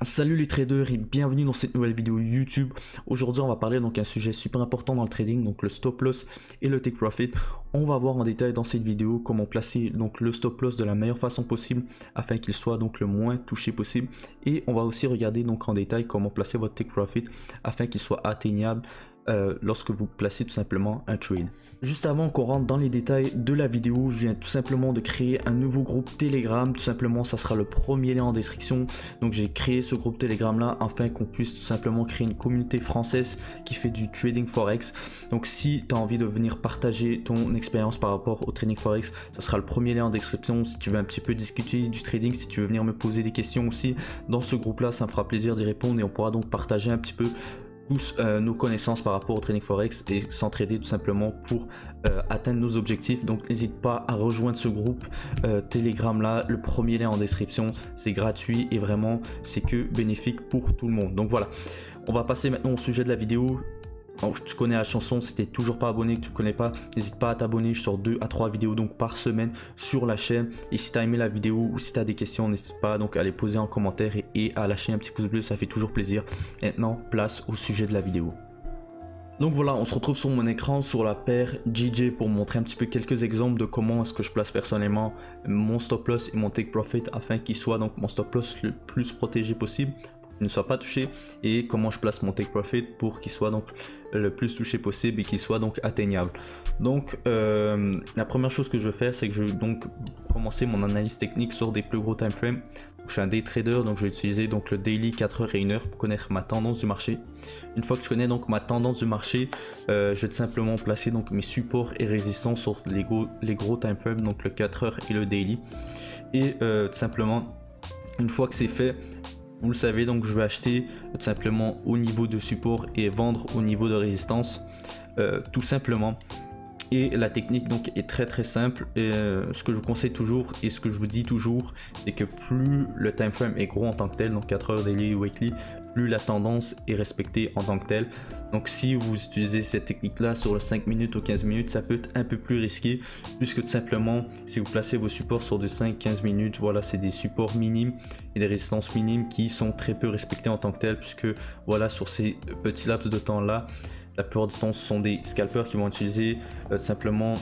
Salut les traders et bienvenue dans cette nouvelle vidéo YouTube. Aujourd'hui on va parler donc un sujet super important dans le trading, donc le stop loss et le take profit. On va voir en détail dans cette vidéo comment placer donc le stop loss de la meilleure façon possible afin qu'il soit donc le moins touché possible, et on va aussi regarder donc en détail comment placer votre take profit afin qu'il soit atteignable lorsque vous placez tout simplement un trade. Juste avant qu'on rentre dans les détails de la vidéo, je viens tout simplement de créer un nouveau groupe Telegram. Tout simplement, ça sera le premier lien en description. Donc j'ai créé ce groupe Telegram là afin qu'on puisse tout simplement créer une communauté française qui fait du trading forex. Donc si tu as envie de venir partager ton expérience par rapport au trading forex, ça sera le premier lien en description. Si tu veux un petit peu discuter du trading, si tu veux venir me poser des questions aussi dans ce groupe là, ça me fera plaisir d'y répondre et on pourra donc partager un petit peu tous nos connaissances par rapport au trading forex et s'entraider tout simplement pour atteindre nos objectifs. Donc n'hésite pas à rejoindre ce groupe Telegram là, le premier lien en description, c'est gratuit et vraiment c'est que bénéfique pour tout le monde. Donc voilà, on va passer maintenant au sujet de la vidéo. Donc, tu connais la chanson, si tu n'es toujours pas abonné, que tu ne connais pas, n'hésite pas à t'abonner. Je sors 2 à 3 vidéos donc par semaine sur la chaîne. Et si tu as aimé la vidéo ou si tu as des questions, n'hésite pas donc à les poser en commentaire et à lâcher un petit pouce bleu, ça fait toujours plaisir. Maintenant, place au sujet de la vidéo. Donc voilà, on se retrouve sur mon écran sur la paire JJ pour montrer un petit peu quelques exemples de comment est-ce que je place personnellement mon stop loss et mon take profit afin qu'il soit donc mon stop loss le plus protégé possible, ne soit pas touché, et comment je place mon take profit pour qu'il soit donc le plus touché possible et qu'il soit donc atteignable. Donc la première chose que je vais faire, c'est que je vais donc commencer mon analyse technique sur des plus gros time frames. Je suis un day trader, donc je vais utiliser donc le daily 4 heures et 1 heure pour connaître ma tendance du marché. Une fois que je connais donc ma tendance du marché, je vais tout simplement placer donc mes supports et résistances sur les gros time frames, donc le 4 heures et le daily. Et tout simplement, une fois que c'est fait, vous le savez, donc je vais acheter tout simplement au niveau de support et vendre au niveau de résistance, tout simplement. Et la technique donc est très simple, et ce que je vous conseille toujours et ce que je vous dis toujours, c'est que plus le time frame est gros en tant que tel, donc 4 heures daily weekly, plus la tendance est respectée en tant que tel. Donc si vous utilisez cette technique là sur le 5 minutes ou 15 minutes, ça peut être un peu plus risqué, puisque tout simplement si vous placez vos supports sur de 5-15 minutes, voilà, c'est des supports minimes et des résistances minimes qui sont très peu respectées en tant que tel, puisque voilà, sur ces petits laps de temps là, la plupart du temps ce sont des scalpers qui vont utiliser simplement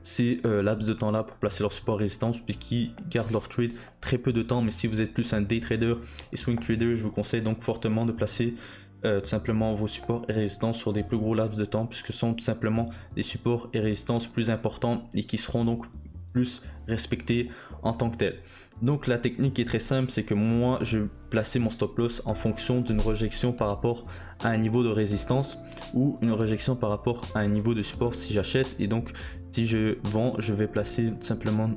ces laps de temps là pour placer leur support résistance, puisqu'ils gardent leur trade très peu de temps. Mais si vous êtes plus un day trader et swing trader, je vous conseille donc fortement de placer tout simplement vos supports et résistances sur des plus gros laps de temps, puisque ce sont tout simplement des supports et résistances plus importants et qui seront donc plus respectés en tant que tel. Donc la technique est très simple, c'est que moi je vais placer mon stop loss en fonction d'une rejection par rapport à un niveau de résistance ou une rejection par rapport à un niveau de support si j'achète, et donc si je vends, je vais placer simplement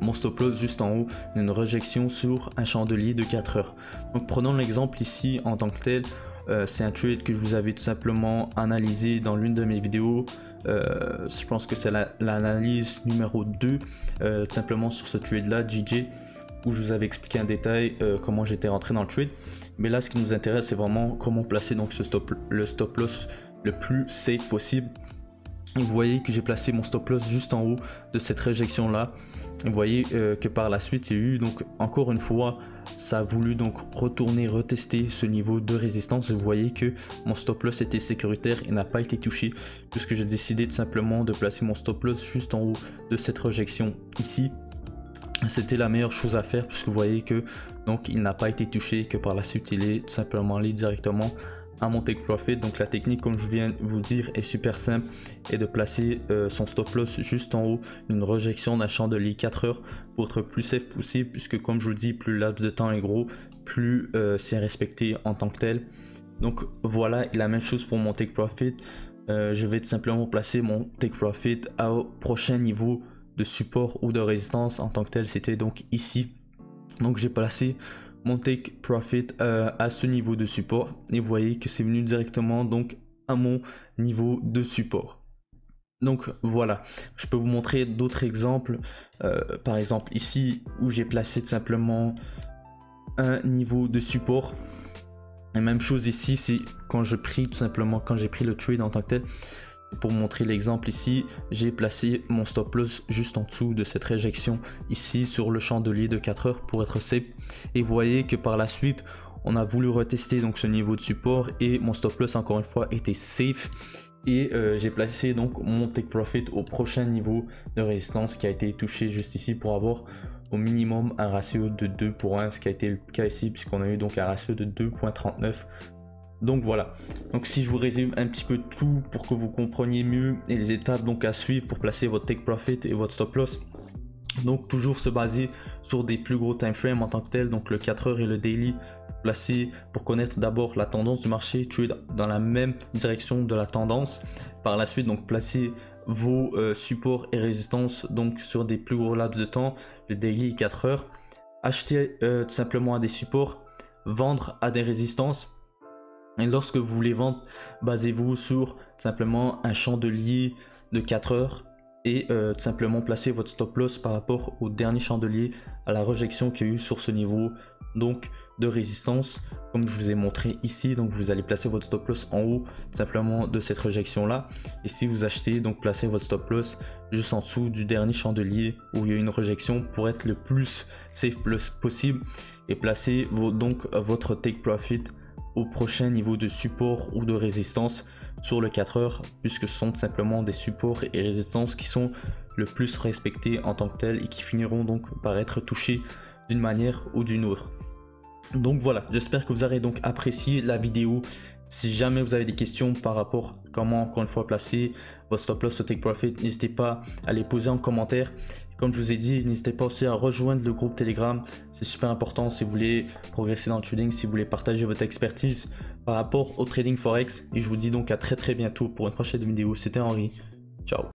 mon stop loss juste en haut d'une rejection sur un chandelier de 4 heures. Donc prenons l'exemple ici en tant que tel, c'est un trade que je vous avais tout simplement analysé dans l'une de mes vidéos. Je pense que c'est l'analyse numéro 2, tout simplement sur ce trade là JJ, où je vous avais expliqué en détail comment j'étais rentré dans le trade. Mais là ce qui nous intéresse, c'est vraiment comment placer donc le stop loss le plus safe possible. Et vous voyez que j'ai placé mon stop loss juste en haut de cette réjection là. Vous voyez que par la suite il y a eu donc encore une fois, ça a voulu donc retourner retester ce niveau de résistance. Vous voyez que mon stop loss était sécuritaire et n'a pas été touché, puisque j'ai décidé tout simplement de placer mon stop loss juste en haut de cette rejection ici. C'était la meilleure chose à faire, puisque vous voyez que donc il n'a pas été touché, que par la suite il est tout simplement allé directement à mon take profit. Donc la technique, comme je viens de vous dire, est super simple, et de placer son stop loss juste en haut d'une rejection d'un chandelier 4 heures pour être plus safe possible, puisque comme je vous le dis, plus le laps de temps est gros, plus c'est respecté en tant que tel. Donc voilà, et la même chose pour mon take profit. Je vais tout simplement placer mon take profit au prochain niveau de support ou de résistance en tant que tel, c'était donc ici. Donc j'ai placé mon take profit à ce niveau de support, et vous voyez que c'est venu directement donc à mon niveau de support. Donc voilà, je peux vous montrer d'autres exemples, par exemple ici où j'ai placé tout simplement un niveau de support. La même chose ici, c'est quand j'ai pris tout simplement, quand j'ai pris le trade en tant que tel. Pour montrer l'exemple ici, j'ai placé mon stop loss juste en dessous de cette réjection ici sur le chandelier de 4 heures pour être safe. Et vous voyez que par la suite, on a voulu retester donc ce niveau de support et mon stop loss encore une fois était safe. Et j'ai placé donc mon take profit au prochain niveau de résistance qui a été touché juste ici pour avoir au minimum un ratio de 2 pour 1, ce qui a été le cas ici puisqu'on a eu donc un ratio de 2.39. Donc voilà, donc si je vous résume un petit peu tout pour que vous compreniez mieux et les étapes donc à suivre pour placer votre take profit et votre stop loss. Donc toujours se baser sur des plus gros time frames en tant que tel, donc le 4 heures et le daily, placer pour connaître d'abord la tendance du marché, tuer dans la même direction de la tendance. Par la suite donc placer vos supports et résistances donc sur des plus gros laps de temps, le daily 4 heures, acheter tout simplement à des supports, vendre à des résistances. Et lorsque vous voulez vendre, basez-vous sur simplement un chandelier de 4 heures et tout simplement placer votre stop loss par rapport au dernier chandelier, à la rejection qu'il y a eu sur ce niveau donc de résistance comme je vous ai montré ici. Donc vous allez placer votre stop loss en haut simplement de cette rejection là, et si vous achetez donc placez votre stop loss juste en dessous du dernier chandelier où il y a une rejection pour être le plus safe possible, et placez donc votre take profit au prochain niveau de support ou de résistance sur le 4 heures, puisque ce sont simplement des supports et résistances qui sont le plus respectés en tant que tels et qui finiront donc par être touchés d'une manière ou d'une autre. Donc voilà, j'espère que vous aurez donc apprécié la vidéo. Si jamais vous avez des questions par rapport à comment encore une fois placer votre stop loss au take profit, n'hésitez pas à les poser en commentaire. Comme je vous ai dit, n'hésitez pas aussi à rejoindre le groupe Telegram, c'est super important si vous voulez progresser dans le trading, si vous voulez partager votre expertise par rapport au trading forex. Et je vous dis donc à très bientôt pour une prochaine vidéo. C'était Henri, ciao.